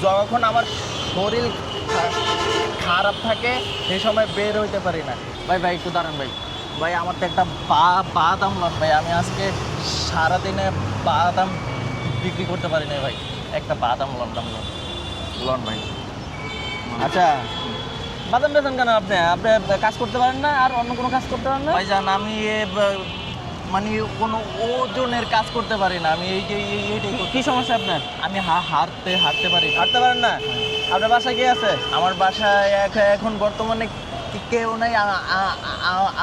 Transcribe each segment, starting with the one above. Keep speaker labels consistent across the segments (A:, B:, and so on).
A: যখন আমার শরীর খারাপ থাকে সেই সময় বের হইতে পারি না। ভাই ভাই একটু দাঁড়ান ভাই, ভাই আমার তো একটা বাদাম লন ভাই, আমি আজকে সারাদিনে বাদাম বিক্রি করতে পারি না ভাই, একটা বাদাম লন লন ভাই।
B: আচ্ছা, বাদাম বেচেন কেন আপনি? আপনি কাজ করতে পারেন না আর অন্য কোনো কাজ করতে পারেন না?
A: ভাইজান আমি মানে কোনো ওজনের কাজ করতে পারি না, আমি এইটাই
B: কি সমস্যা আপনার?
A: আমি হাঁটতে পারি না।
B: হাঁটতে পারেন না? আপনার বাসায় কে আছে?
A: আমার বাসায় এখন বর্তমানে কেউ নাই,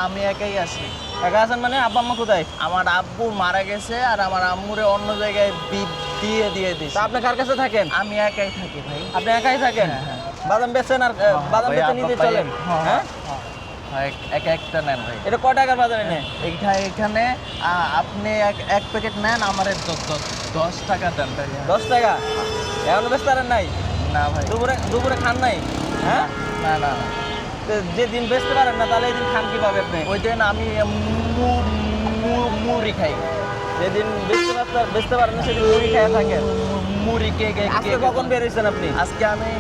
A: আমি একাই আছি।
B: একা আছেন মানে? আব্বা আম্মা কোথায়?
A: আমার আব্বু মারা গেছে আর আমার আম্মুরে অন্য জায়গায় দিয়ে দিয়েছে।
B: তা আপনি কার কাছে থাকেন?
A: আমি একাই থাকি ভাই।
B: আপনি একাই থাকেন? বাদাম বেচেন আর বাদাম
A: ভাই,
B: বেচে নিজে
A: ভাই,
B: চলেন? হ্যাঁ,
A: এক একটা নেন ভাই।
B: এটা কয় টাকার বাদাম এনে?
A: এখানে আপনি এক প্যাকেট নেন, আমার 10 টাকা দেন ভাই।
B: 10 টাকা? এখনো বেচতে পারেন নাই?
A: না ভাই,
B: দুপুরে খান নাই? হ্যাঁ,
A: না না না,
B: তো যেদিন বেচতে পারেন না তাহলে এই দিন খান কিভাবে আপনি?
A: ওই দিন আমি মুড়ি খাই।
B: যেদিন বেচতে পারেন না সেদিন মুড়ি খেয়ে থাকেন।
A: মুড়ি
B: আজকে কখন বের হয়েছেন আপনি?
A: আজকে আমি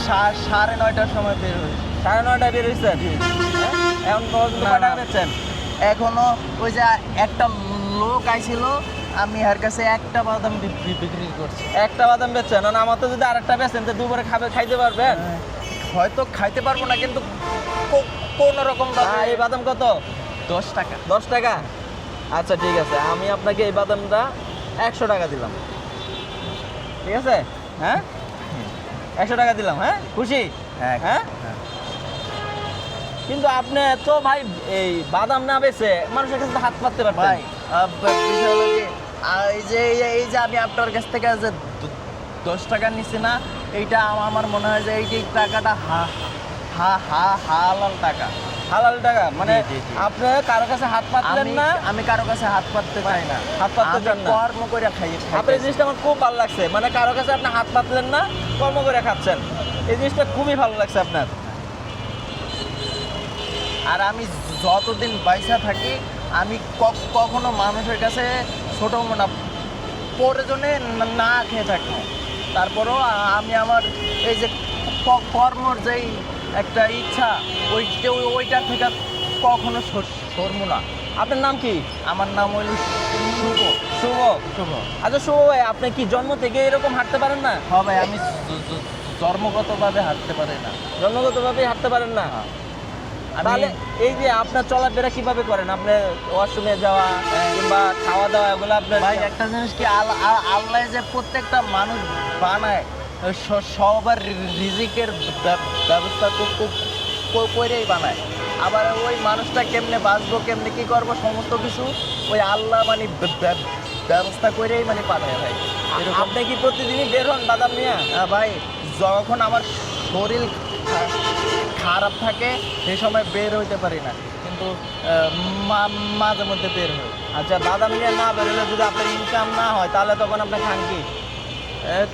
A: 9:30টার সময় বের হই।
B: 9:30টায় বের হয়েছেন? এখন পর্যন্ত
A: না,
B: কয় টাকা
A: না।
B: বেচছেন?
A: এখনো ওই যে একটা লোক আইছিল, আমি এর কাছে একটা বাদাম বিক্রি করছি।
B: একটা বাদাম বেচছেন? না আমার তো যদি আরেকটা বেচেন তো দুপুরে খাইতে পারবেন?
A: হয়তো খাইতে পারবো না, কিন্তু কোন রকম
B: এই বাদাম কত?
A: 10 টাকা।
B: 10 টাকা? আচ্ছা ঠিক আছে, আমি আপনাকে এই বাদামটা 100 টাকা দিলাম, ঠিক আছে? হ্যাঁ, 100 টাকা দিলাম। হ্যাঁ, খুশি?
A: হ্যাঁ
B: হ্যাঁ, কিন্তু আপনি তো ভাই এই বাদাম না বেচে মানুষের কাছে তো হাত পাততে পারতেন।
A: ভাই বিষয় হলো কি, এই যে আমি আপনার কাছ থেকে যে 10 টাকা নিছি না, এইটা আমার মনে হয় যে এই টাকাটা হালাল টাকা।
B: হালাল টাকা মানে?
A: জি, জি, জি।
B: আপনি কারো কাছে হাত পাতলেন না?
A: আমি কারো কাছে হাত পাততে চাই না,
B: হাত পাততে
A: আমি
B: চান না?
A: কর্ম করে খাই।
B: আপনার এই জিনিসটা আমার খুব ভালো লাগছে, মানে কারো কাছে আপনি হাত পাতলেন না, কর্ম করে খাচ্ছেন। এই জিনিসটা খুবই ভালো লাগছে আপনার।
A: আর আমি যতদিন বাইসা থাকি আমি কখনো মানুষের কাছে ছোট না প্রয়োজনে না খেয়ে থাকি। তারপরেও আমি আমার এই যে কর্মর যেই একটা ইচ্ছা, ওইটার থেকে কখনো সরবো না।
B: আপনার নাম কি?
A: আমার নাম হইল শুভ।
B: শুভ?
A: শুভ।
B: আচ্ছা শুভ ভাই, আপনি কি জন্ম থেকে এরকম হাঁটতে পারেন না?
A: হবে, আমি জন্মগতভাবে হাঁটতে পারি না।
B: জন্মগতভাবে হাঁটতে পারেন না? তাহলে এই যে আপনার চলাফেরা কিভাবে করেন? আপনি ওয়াশরুমে যাওয়া কিংবা খাওয়া দাওয়া এগুলো আপনার?
A: ভাই একটা জিনিস কি, আল্লাহ যে প্রত্যেকটা মানুষ বানায় সবার রিজিকের ব্যবস্থা করেই বানায়। আবার ওই মানুষটা কেমনে বাঁচবো, কেমনে কি করবো, সমস্ত কিছু ওই আল্লাহ মানে ব্যবস্থা করেই মানে পাঠায় ভাই। এরকম
B: আপনি কি প্রতিদিনই বের হন বাদাম নিয়ে?
A: ভাই, যখন আমার শরীর খারাপ থাকে সেই সময় বের হইতে পারি না, কিন্তু মাঝে মধ্যে বের হয়।
B: আচ্ছা, বাদাম নিয়ে না বেরোলে যদি আপনার ইনকাম না হয় তাহলে তখন আপনি খান কি?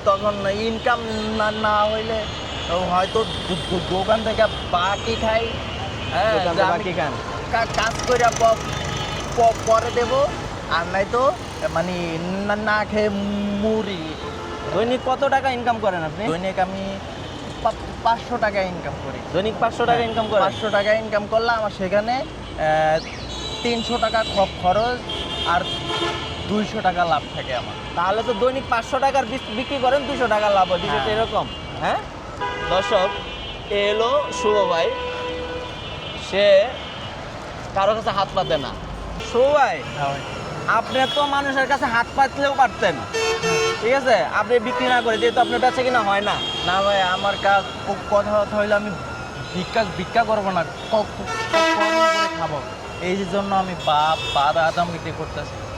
A: তখন ইনকাম না হইলে হয়তো দোকান থেকে বাকি খাই। হ্যাঁ,
B: দোকান
A: যে
B: থেকে
A: আমি
B: বাকি খান?
A: কাজ করে পরে দেব, আর নাই তো মানে না খেয়ে মুড়ি।
B: দৈনিক কত টাকা ইনকাম করেন আপনি?
A: দৈনিক আমি 500 টাকা ইনকাম করি।
B: দৈনিক 500 টাকা ইনকাম করেন?
A: 500 টাকা ইনকাম করলে আমার সেখানে 300 টাকা খরচ আর 200 টাকা লাভ থাকে আমার।
B: তাহলে তো দৈনিক 500 টাকার বিক্রি করেন, 200 টাকা লাভ হয়। বিষয়টা এরকম। হ্যাঁ, দর্শক, এলো শুভ ভাই, সে কারো কাছে হাত পাতে না। শুভ ভাই, আপনি তো মানুষের কাছে হাত পাতলেও পারতেন, ঠিক আছে? আপনি বিক্রি না করে, যেহেতু আপনার বেচা কিনা হয় না।
A: না ভাই, আমার কাজ কথা হইলে আমি ভিক্ষা করবো না, কর্ম করে খাবো। এই জন্য আমি বাদাম বিক্রি করতেছি।